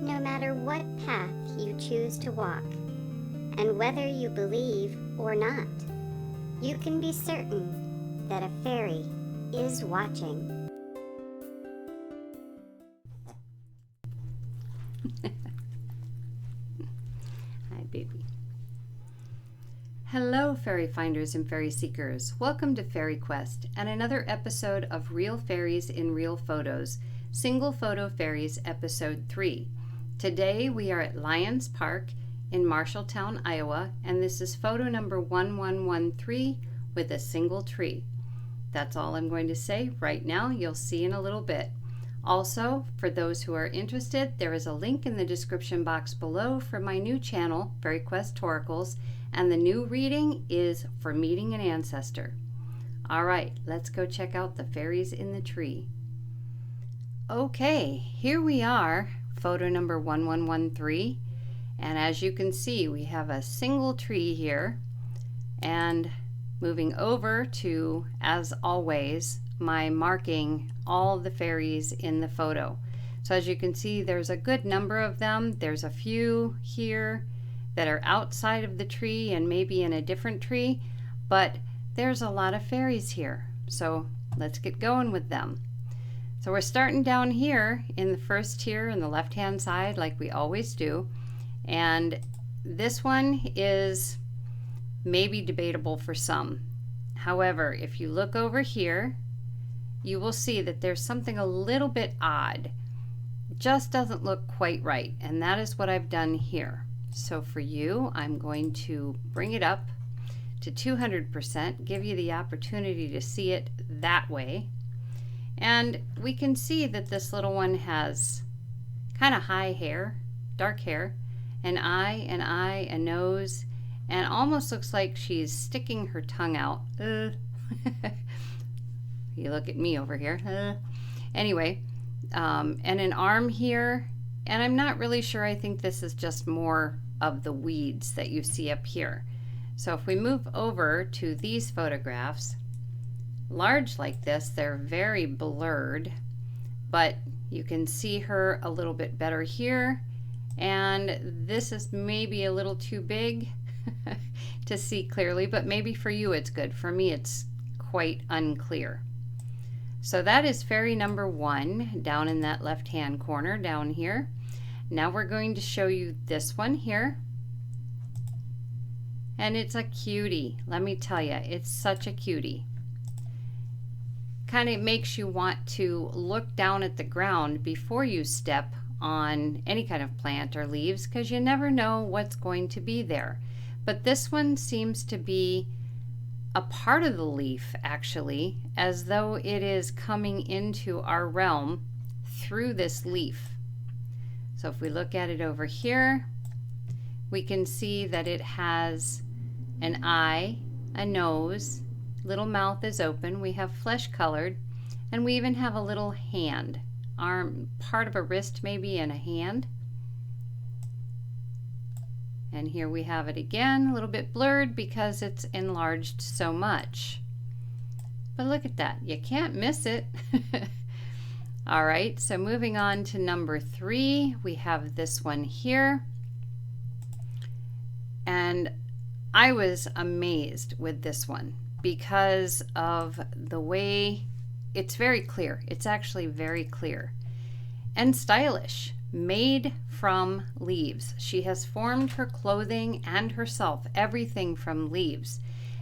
no matter what path you choose to walk. And whether you believe or not, you can be certain that a fairy is watching. Hi, baby. Hello, fairy finders and fairy seekers. Welcome to FaerieQuest and another episode of Real Fairies in Real Photos, Single Photo Fairies, Episode 3. Today we are at Lions Park in Marshalltown, Iowa, and this is photo number 1113 with a single tree. That's all I'm going to say right now. You'll see in a little bit. Also, for those who are interested, there is a link in the description box below for my new channel, FaerieQuest Toracles, and the new reading is For Meeting an Ancestor. All right, let's go check out the fairies in the tree. Okay, here we are, photo number 1113, and as you can see, we have a single tree here, and moving over to, as always, my marking all the fairies in the photo. So as you can see, there's a good number of them. There's a few here that are outside of the tree and maybe in a different tree, but there's a lot of fairies here. So let's get going with them. So we're starting down here in the first tier in the left-hand side like we always do. And this one is maybe debatable for some. However, if you look over here, you will see that there's something a little bit odd. It just doesn't look quite right, and that is what I've done here. So for you, I'm going to bring it up to 200%, give you the opportunity to see it that way. And we can see that this little one has kind of high hair, dark hair, an eye, a nose, and almost looks like she's sticking her tongue out. You look at me over here. Anyway, and an arm here, and I'm not really sure. I think this is just more of the weeds that you see up here. So if we move over to these photographs, large like this, they're very blurred, but you can see her a little bit better here, and this is maybe a little too big to see clearly, but maybe for you it's good. For me it's quite unclear. So that is fairy number 1 down in that left hand corner down here. Now we're going to show you this one here, and it's a cutie. Let me tell you, it's such a cutie. Kind of makes you want to look down at the ground before you step on any kind of plant or leaves, because you never know what's going to be there. But this one seems to be a part of the leaf, actually, as though it is coming into our realm through this leaf. So if we look at it over here, we can see that it has an eye, a nose, little mouth is open, we have flesh colored, and we even have a little hand, arm, part of a wrist maybe, and a hand. And here we have it again, a little bit blurred because it's enlarged so much. But look at that, you can't miss it. All right, so moving on to number 3, we have this one here. And I was amazed with this one because of the way it's very clear. It's actually very clear and stylish. Made from leaves. She has formed her clothing and herself, everything from leaves.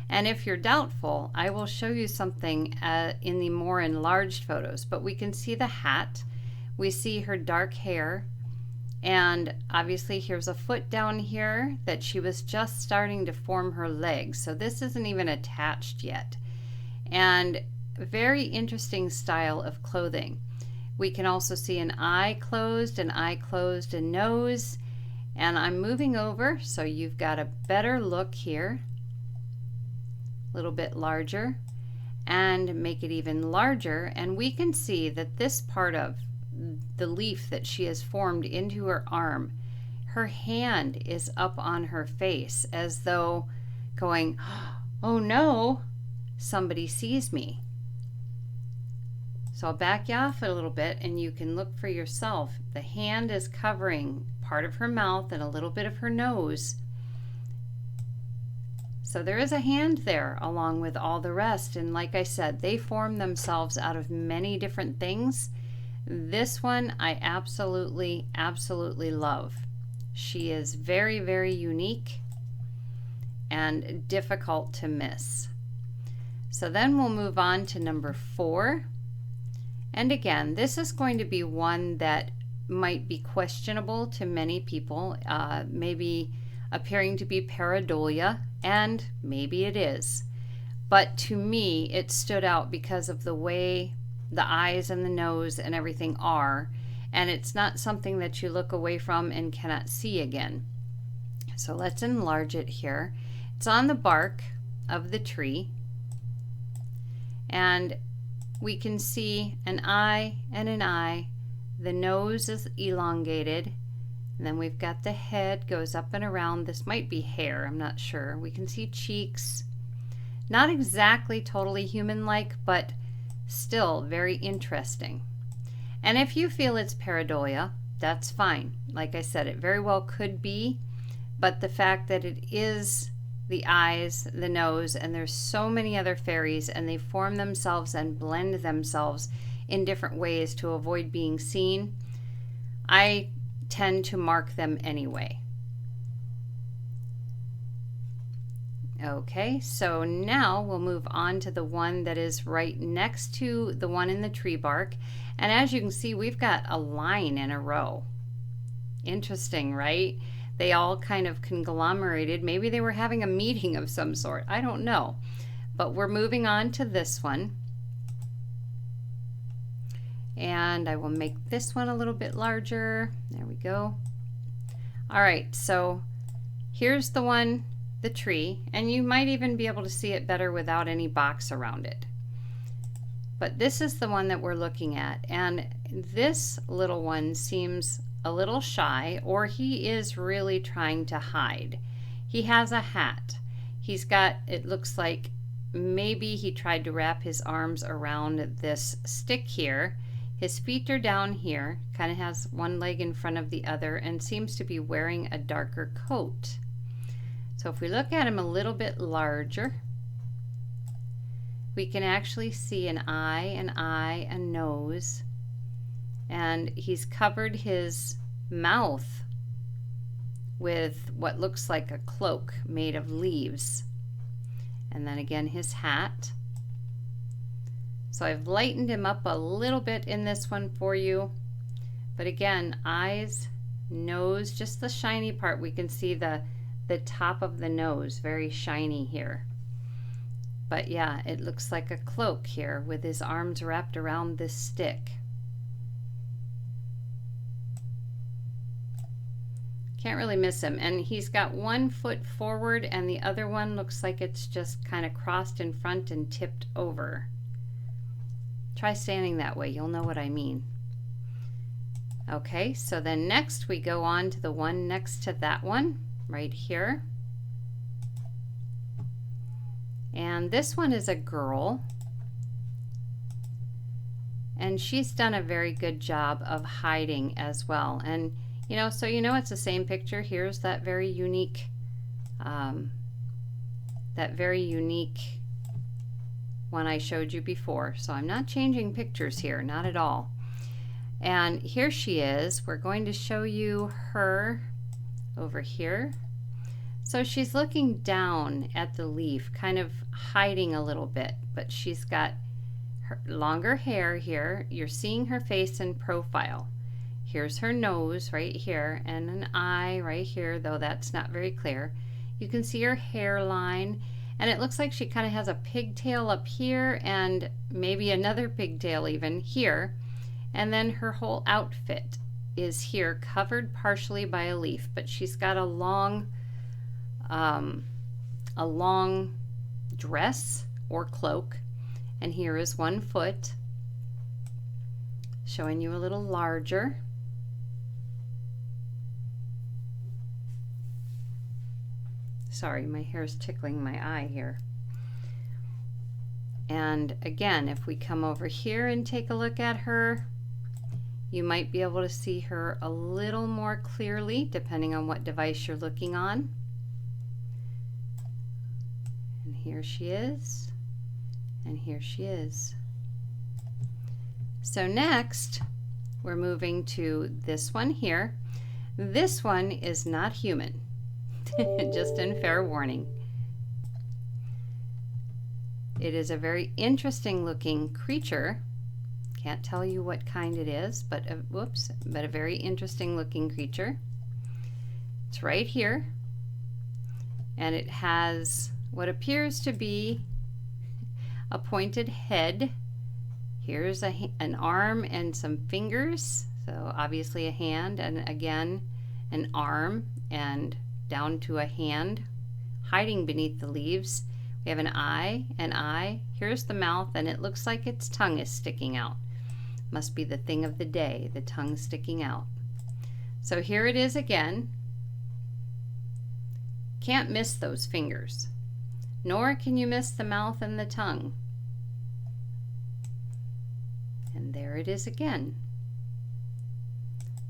And if you're doubtful, I will show you something in the more enlarged photos. But we can see the hat, we see her dark hair, and obviously here's a foot down here that she was just starting to form her legs. So this isn't even attached yet. And very interesting style of clothing. We can also see an eye closed, a nose, and I'm moving over so you've got a better look here. A little bit larger, and make it even larger, and we can see that this part of the leaf that she has formed into her arm, her hand is up on her face as though going, oh no, somebody sees me. So I'll back you off a little bit and you can look for yourself. The hand is covering part of her mouth and a little bit of her nose. So there is a hand there along with all the rest. And like I said, they form themselves out of many different things. This one I absolutely, absolutely love. She is very, very unique and difficult to miss. So then we'll move on to number 4. And again, this is going to be one that might be questionable to many people, maybe appearing to be pareidolia, and maybe it is. But to me, it stood out because of the way the eyes and the nose and everything are, and it's not something that you look away from and cannot see again. So let's enlarge it here. It's on the bark of the tree, and we can see an eye and an eye. The nose is elongated, and then we've got the head goes up and around. This might be hair, I'm not sure. We can see cheeks. Not exactly totally human-like, but still very interesting. And if you feel it's pareidolia, that's fine. Like I said, it very well could be, but the fact that it is the eyes, the nose, and there's so many other fairies, and they form themselves and blend themselves in different ways to avoid being seen, I tend to mark them anyway. Okay, so now we'll move on to the one that is right next to the one in the tree bark. And as you can see, we've got a line in a row. Interesting, right? They all kind of conglomerated. Maybe they were having a meeting of some sort. I don't know. But we're moving on to this one. And I will make this one a little bit larger. There we go. All right, so here's the one, the tree, and you might even be able to see it better without any box around it. But this is the one that we're looking at, and this little one seems a little shy, or he is really trying to hide. He has a hat. He's got, it looks like maybe he tried to wrap his arms around this stick here. His feet are down here, kind of has one leg in front of the other, and seems to be wearing a darker coat. So if we look at him a little bit larger, we can actually see an eye, a nose, and he's covered his mouth with what looks like a cloak made of leaves. And then again, his hat. So I've lightened him up a little bit in this one for you. But again, eyes, nose, just the shiny part. We can see the top of the nose, very shiny here. But yeah, it looks like a cloak here with his arms wrapped around this stick. Can't really miss him. And he's got one foot forward and the other one looks like it's just kind of crossed in front and tipped over. Try standing that way, you'll know what I mean. Okay, so then next we go on to the one next to that one, right here. And this one is a girl. And she's done a very good job of hiding as well. And you know, so you know it's the same picture. Here's that very unique one I showed you before. So I'm not changing pictures here, not at all. And here she is. We're going to show you her over here. So she's looking down at the leaf, kind of hiding a little bit, but she's got her longer hair here. You're seeing her face in profile. Here's her nose right here and an eye right here, though that's not very clear. You can see her hairline, and it looks like she kind of has a pigtail up here and maybe another pigtail even here. And then her whole outfit is here, covered partially by a leaf, but she's got a long dress or cloak, and here is one foot, showing you a little larger. Sorry, my hair is tickling my eye here. And again, if we come over here and take a look at her, you might be able to see her a little more clearly depending on what device you're looking on. And here she is, and here she is. So next, we're moving to this one here. This one is not human, just in fair warning. It is a very interesting looking creature. Can't tell you what kind it is, but a very interesting looking creature. It's right here, and it has what appears to be a pointed head. Here's an arm and some fingers, so obviously a hand, and again an arm and down to a hand hiding beneath the leaves. We have an eye. Here's the mouth, and it looks like its tongue is sticking out. Must be the thing of the day, the tongue sticking out. So here it is again. Can't miss those fingers, nor can you miss the mouth and the tongue. And there it is again.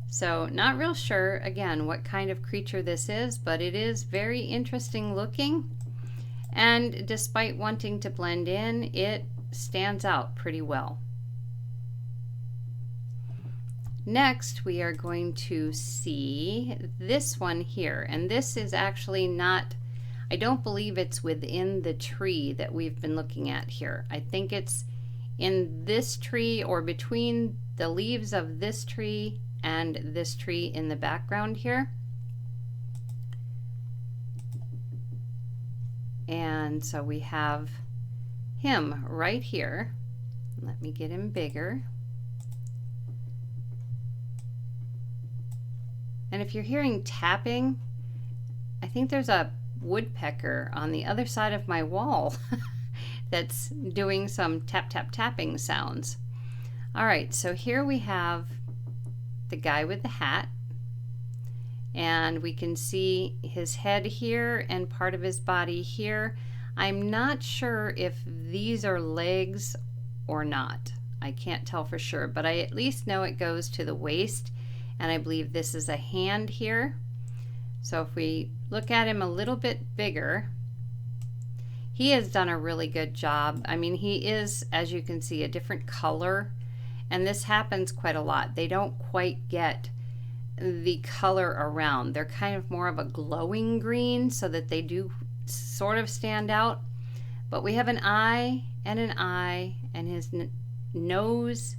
So not real sure again what kind of creature this is, but it is very interesting looking, and despite wanting to blend in, it stands out pretty well. Next, we are going to see this one here, and this is actually not, I don't believe it's within the tree that we've been looking at here. I think it's in this tree or between the leaves of this tree and this tree in the background here. And so we have him right here. Let me get him bigger. And if you're hearing tapping, I think there's a woodpecker on the other side of my wall that's doing some tapping sounds. All right, so here we have the guy with the hat, and we can see his head here and part of his body here. I'm not sure if these are legs or not. I can't tell for sure, but I at least know it goes to the waist, and I believe this is a hand here. So if we look at him a little bit bigger, he has done a really good job. I mean, he is, as you can see, a different color, and this happens quite a lot. They don't quite get the color around. They're kind of more of a glowing green so that they do sort of stand out. But we have an eye, and his nose.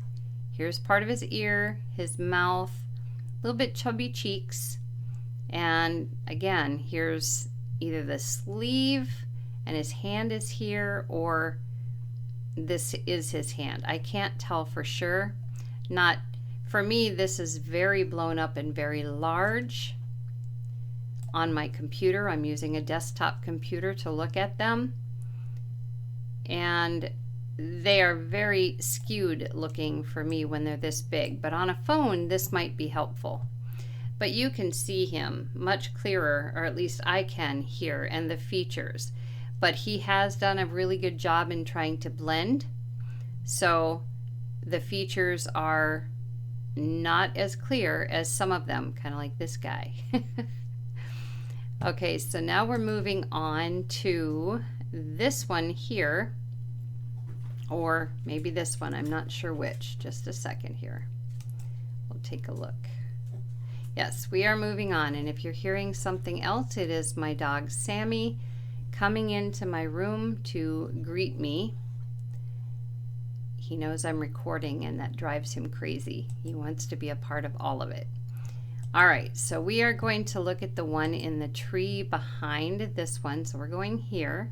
Here's part of his ear, his mouth, a little bit chubby cheeks, and again, here's either the sleeve and his hand is here, or this is his hand. I can't tell for sure. Not for me, this is very blown up and very large. On my computer, I'm using a desktop computer to look at them, and they are very skewed looking for me when they're this big, but on a phone this might be helpful. But you can see him much clearer, or at least I can here, and the features. But he has done a really good job in trying to blend, so the features are not as clear as some of them, kind of like this guy. Okay, so now we're moving on to this one here, or maybe this one, I'm not sure which. Just a second here. We'll take a look. Yes, we are moving on, and if you're hearing something else, it is my dog Sammy coming into my room to greet me. He knows I'm recording, and that drives him crazy. He wants to be a part of all of it. All right, so we are going to look at the one in the tree behind this one. So we're going here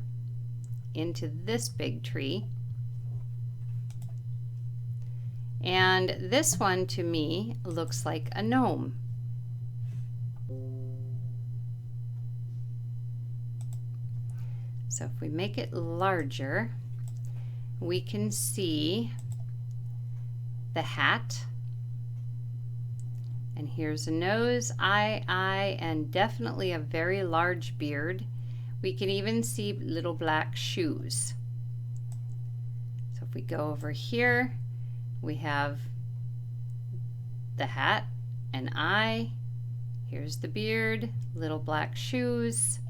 into this big tree. And this one to me looks like a gnome. So if we make it larger, we can see the hat. And here's a nose, eye, and definitely a very large beard. We can even see little black shoes. if we go over here, we have the hat and eye. Here's the beard, little black shoes.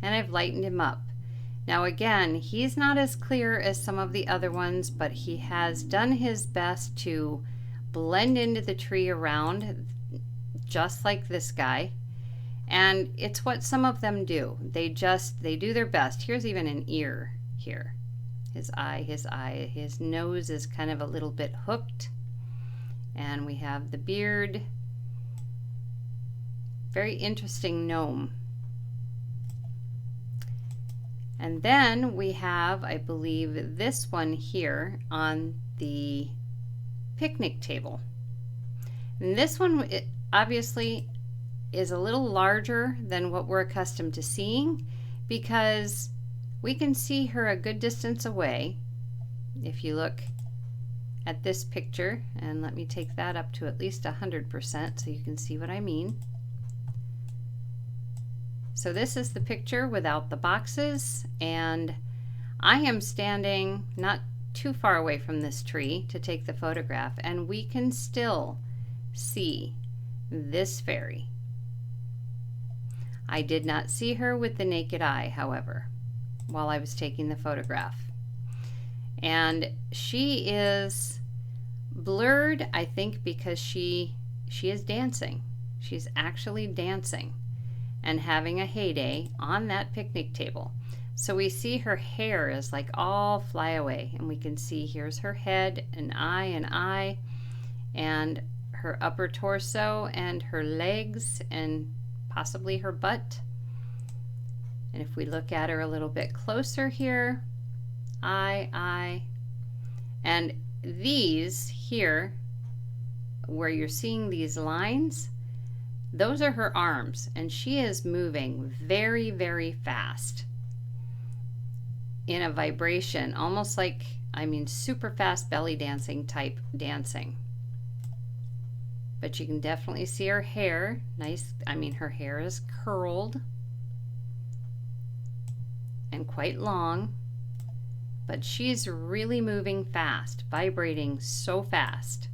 And I've lightened him up. Now again, he's not as clear as some of the other ones, but he has done his best to blend into the tree around, just like this guy. And it's what some of them do. They do their best. Here's even an ear here. His eye, his nose is kind of a little bit hooked. And we have the beard. Very interesting gnome. And then we have, I believe, this one here on the picnic table. And this one, it obviously is a little larger than what we're accustomed to seeing, because we can see her a good distance away. If you look at this picture, and let me take that up to at least 100% so you can see what I mean. So this is the picture without the boxes, and I am standing not too far away from this tree to take the photograph, and we can still see this fairy. I did not see her with the naked eye, however, while I was taking the photograph. And she is blurred, I think, because she is dancing. She's actually dancing and having a heyday on that picnic table. So we see her hair is like all fly away, and we can see here's her head, an eye, and her upper torso and her legs and possibly her butt. And if we look at her a little bit closer here, eye, and these here where you're seeing these lines, those are her arms, and she is moving very, very fast in a vibration, almost like, I mean, super fast belly dancing type dancing. But you can definitely see her hair. Nice, I mean, her hair is curled and quite long, but she's really moving fast, vibrating so fast.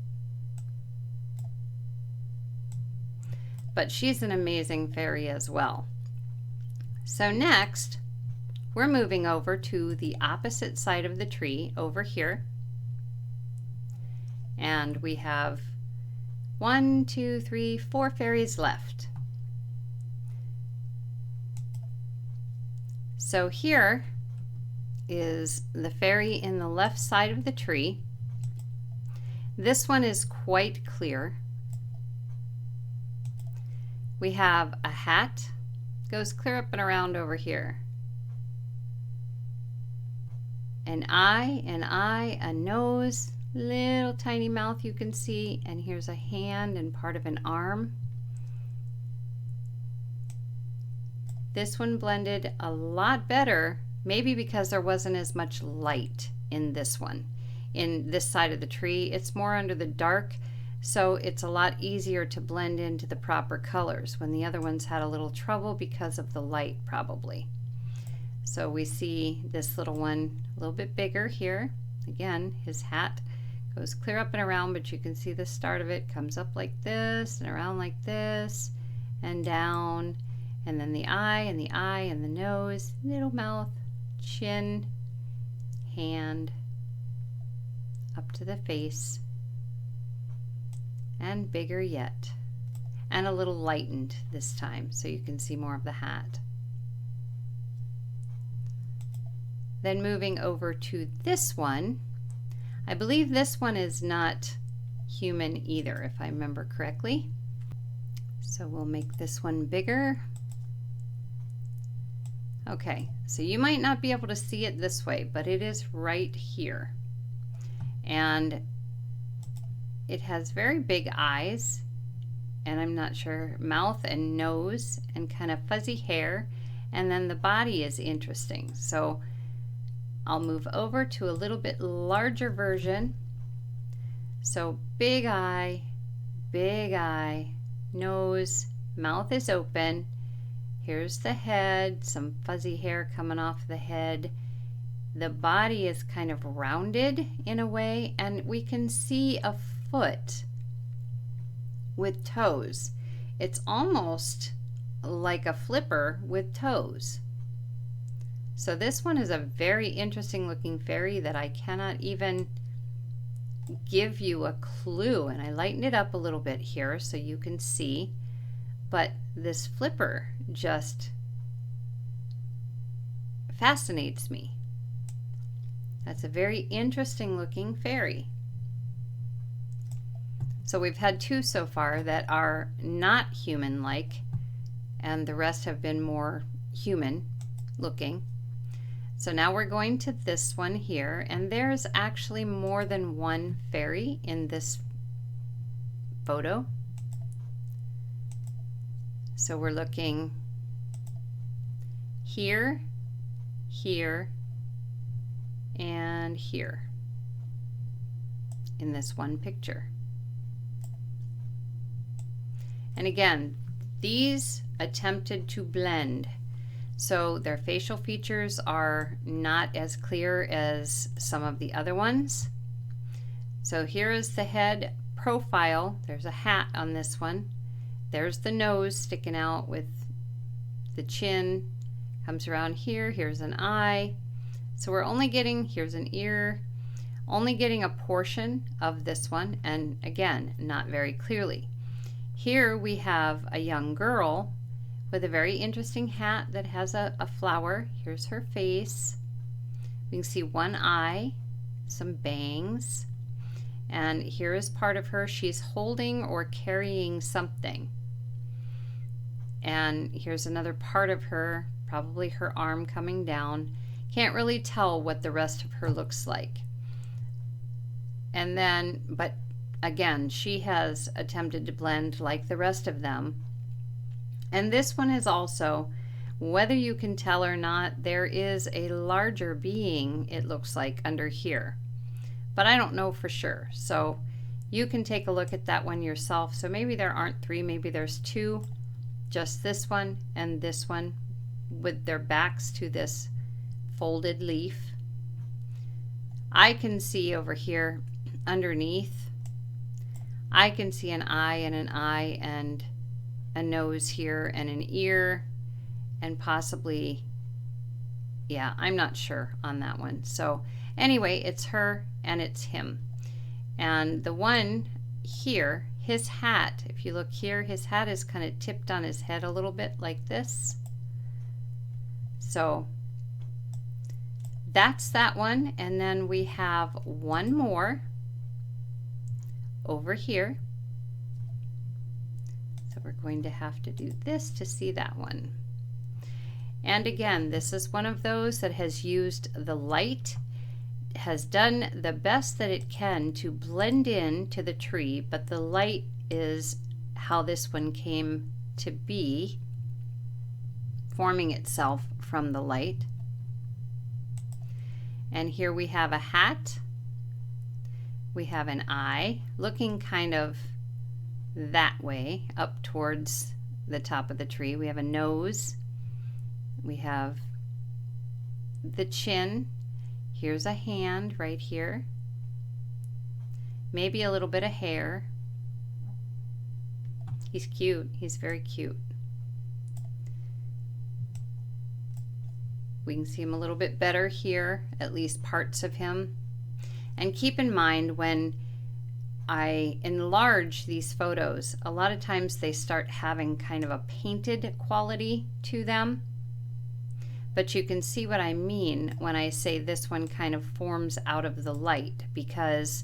But she's an amazing fairy as well. So next, we're moving over to the opposite side of the tree over here. And we have 1, 2, 3, 4 fairies left. So here is the fairy in the left side of the tree. This one is quite clear. We have a hat, goes clear up and around over here. An eye, a nose, little tiny mouth you can see, and here's a hand and part of an arm. This one blended a lot better, maybe because there wasn't as much light in this one. In this side of the tree, it's more under the dark, so it's a lot easier to blend into the proper colors, when the other ones had a little trouble because of the light probably. So we see this little one a little bit bigger here. Again, his hat goes clear up and around, but you can see the start of it comes up like this and around like this and down, and then the eye and the nose, little mouth, chin, hand, up to the face, and bigger yet, and a little lightened this time so you can see more of the hat. Then moving over to this one, I believe this one is not human either, if I remember correctly. So we'll make this one bigger. Okay, so you might not be able to see it this way, but it is right here. And it has very big eyes, and I'm not sure, mouth and nose, and kind of fuzzy hair, and then the body is interesting. So I'll move over to a little bit larger version. So big eye, nose, mouth is open. Here's the head, some fuzzy hair coming off the head, the body is kind of rounded in a way, and we can see a foot with toes. It's almost like a flipper with toes. So this one is a very interesting looking fairy that I cannot even give you a clue, and I lightened it up a little bit here so you can see, but this flipper just fascinates me. That's a very interesting looking fairy. So we've had two so far that are not human-like, and the rest have been more human looking. So now we're going to this one here, and there's actually more than one fairy in this photo. So we're looking here, here, and here in this one picture. And again, these attempted to blend. So their facial features are not as clear as some of the other ones. So here is the head profile. There's a hat on this one. There's the nose sticking out with the chin. Comes around here. Here's an eye. So we're only getting, here's an ear, only getting a portion of this one, and again, not very clearly. Here we have a young girl with a very interesting hat that has a flower. Here's her face. We can see one eye, some bangs, and here is part of her. She's holding or carrying something. And here's another part of her, probably her arm coming down. Can't really tell what the rest of her looks like. And then, but again, she has attempted to blend like the rest of them. And this one is also, whether you can tell or not, there is a larger being, it looks like, under here. But I don't know for sure. So you can take a look at that one yourself. So maybe there aren't three, maybe there's two. Just this one and this one with their backs to this folded leaf. I can see over here underneath, I can see an eye and a nose here and an ear, and possibly, yeah, I'm not sure on that one. So anyway, it's her and it's him. And the one here, his hat, if you look here, his hat is kind of tipped on his head a little bit like this. So that's that one. And then we have one more over here. So we're going to have to do this to see that one. And again, this is one of those that has used the light, has done the best that it can to blend in to the tree, but the light is how this one came to be, forming itself from the light. And here we have a hat. We have an eye looking kind of that way up towards the top of the tree. We have a nose. We have the chin. Here's a hand right here. Maybe a little bit of hair. He's cute. He's very cute. We can see him a little bit better here, at least parts of him. And keep in mind, when I enlarge these photos, a lot of times they start having kind of a painted quality to them. But you can see what I mean when I say this one kind of forms out of the light, because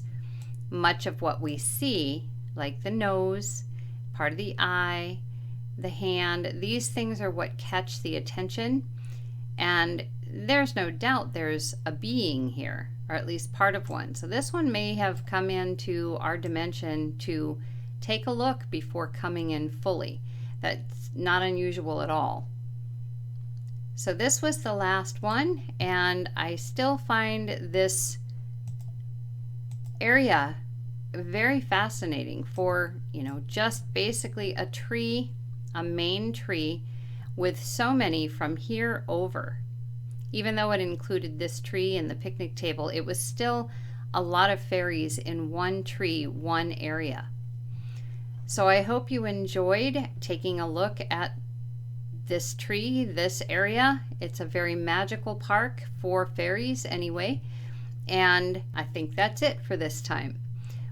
much of what we see, like the nose, part of the eye, the hand, these things are what catch the attention. And there's no doubt there's a being here, or at least part of one. So this one may have come into our dimension to take a look before coming in fully. That's not unusual at all. So this was the last one, and I still find this area very fascinating for, you know, just basically a tree, a main tree, with so many from here over. Even though it included this tree and the picnic table, it was still a lot of fairies in one tree, one area. So I hope you enjoyed taking a look at this tree, this area. It's a very magical park for fairies anyway. And I think that's it for this time.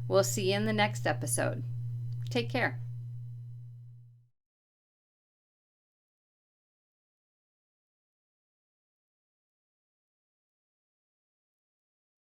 We'll see you in the next episode. Take care.